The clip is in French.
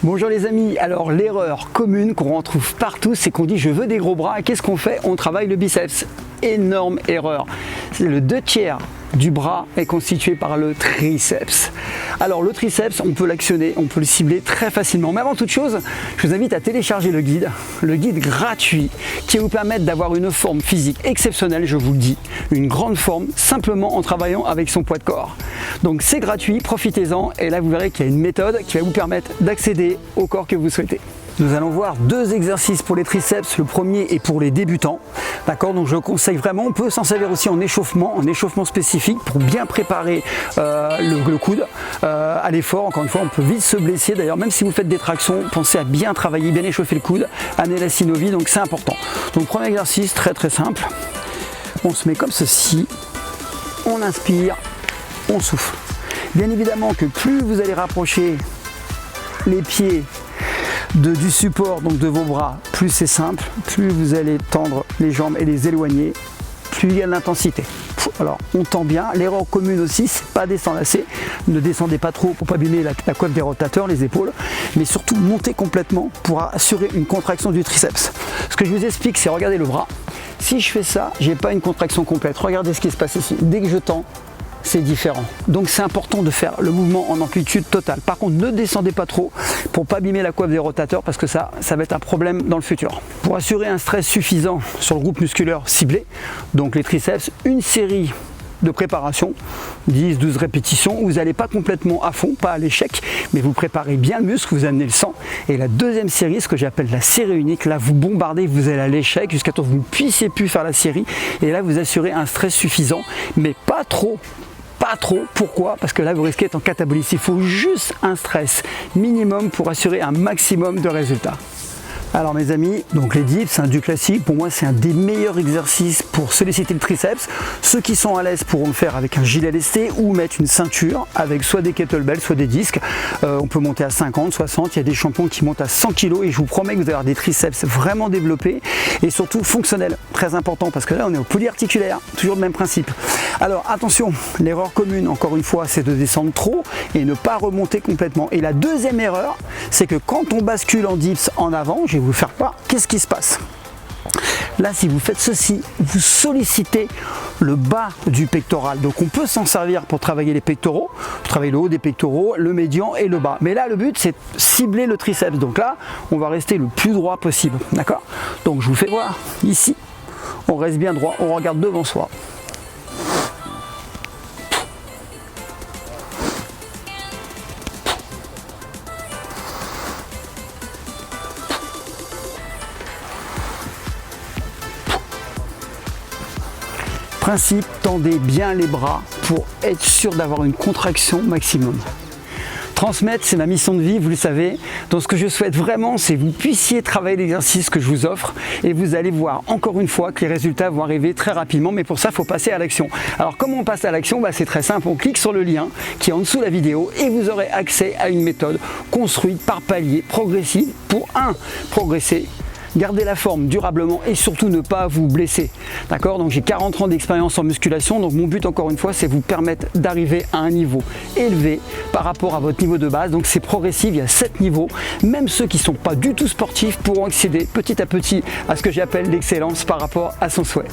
Bonjour les amis, alors l'erreur commune qu'on retrouve partout, c'est qu'on dit je veux des gros bras et qu'est-ce qu'on fait? On travaille le biceps. Énorme erreur. C'est le 2/3 du bras est constitué par le triceps. Alors le triceps, on peut l'actionner, on peut le cibler très facilement. Mais avant toute chose, je vous invite à télécharger le guide gratuit qui va vous permettre d'avoir une forme physique exceptionnelle, je vous le dis, une grande forme simplement en travaillant avec son poids de corps. Donc c'est gratuit, profitez-en et là vous verrez qu'il y a une méthode qui va vous permettre d'accéder au corps que vous souhaitez. Nous allons voir deux exercices pour les triceps. Le premier est pour les débutants. D'accord, donc je conseille vraiment, on peut s'en servir aussi en échauffement spécifique pour bien préparer le coude à l'effort. Encore une fois, on peut vite se blesser. D'ailleurs, même si vous faites des tractions, pensez à bien travailler, bien échauffer le coude, amener la synovie, donc c'est important. Donc premier exercice, très simple. On se met comme ceci, on inspire, on souffle. Bien évidemment que plus vous allez rapprocher les pieds du support, donc de vos bras, plus c'est simple, plus vous allez tendre les jambes et les éloigner, plus il y a de l'intensité. Alors on tend bien, l'erreur commune aussi, c'est pas descendre assez, ne descendez pas trop pour pas abîmer la coiffe des rotateurs, les épaules, mais surtout montez complètement pour assurer une contraction du triceps. Ce que je vous explique, c'est regardez le bras, si je fais ça, j'ai pas une contraction complète, regardez ce qui se passe ici, dès que je tends, c'est différent. Donc c'est important de faire le mouvement en amplitude totale. Par contre, ne descendez pas trop pour pas abîmer la coiffe des rotateurs parce que ça va être un problème dans le futur. Pour assurer un stress suffisant sur le groupe musculaire ciblé, donc les triceps, une série de préparation, 10-12 répétitions, où vous n'allez pas complètement à fond, pas à l'échec, mais vous préparez bien le muscle, vous amenez le sang. Et la deuxième série, ce que j'appelle la série unique, là vous bombardez, vous allez à l'échec jusqu'à ce que vous ne puissiez plus faire la série. Et là vous assurez un stress suffisant, mais pas trop. Pas trop, pourquoi? Parce que là vous risquez d'être en catabolisme. Il faut juste un stress minimum pour assurer un maximum de résultats. Alors mes amis, donc les dips, c'est un du classique, pour moi c'est un des meilleurs exercices pour solliciter le triceps. Ceux qui sont à l'aise pourront le faire avec un gilet lesté ou mettre une ceinture avec soit des kettlebells, soit des disques. On peut monter à 50, 60, il y a des champions qui montent à 100 kg et je vous promets que vous allez avoir des triceps vraiment développés et surtout fonctionnels, très important parce que là on est au polyarticulaire, toujours le même principe. Alors attention, l'erreur commune encore une fois c'est de descendre trop et ne pas remonter complètement. Et la deuxième erreur, c'est que quand on bascule en dips en avant, je vais vous faire part, qu'est-ce qui se passe? Là, si vous faites ceci, vous sollicitez le bas du pectoral. Donc on peut s'en servir pour travailler les pectoraux, pour travailler le haut des pectoraux, le médian et le bas. Mais là, le but, c'est de cibler le triceps. Donc là, on va rester le plus droit possible. D'accord? Donc je vous fais voir, ici, on reste bien droit, on regarde devant soi. Principe, tendez bien les bras pour être sûr d'avoir une contraction maximum. Transmettre, c'est ma mission de vie, vous le savez. Donc ce que je souhaite vraiment, c'est que vous puissiez travailler l'exercice que je vous offre et vous allez voir encore une fois que les résultats vont arriver très rapidement, mais pour ça, il faut passer à l'action. Alors comment on passe à l'action? C'est très simple, on clique sur le lien qui est en dessous de la vidéo et vous aurez accès à une méthode construite par palier progressive pour progresser, garder la forme durablement et surtout ne pas vous blesser. D'accord? Donc j'ai 40 ans d'expérience en musculation, donc mon but encore une fois c'est vous permettre d'arriver à un niveau élevé par rapport à votre niveau de base. Donc c'est progressif, il y a 7 niveaux. Même ceux qui ne sont pas du tout sportifs pourront accéder petit à petit à ce que j'appelle l'excellence par rapport à son souhait.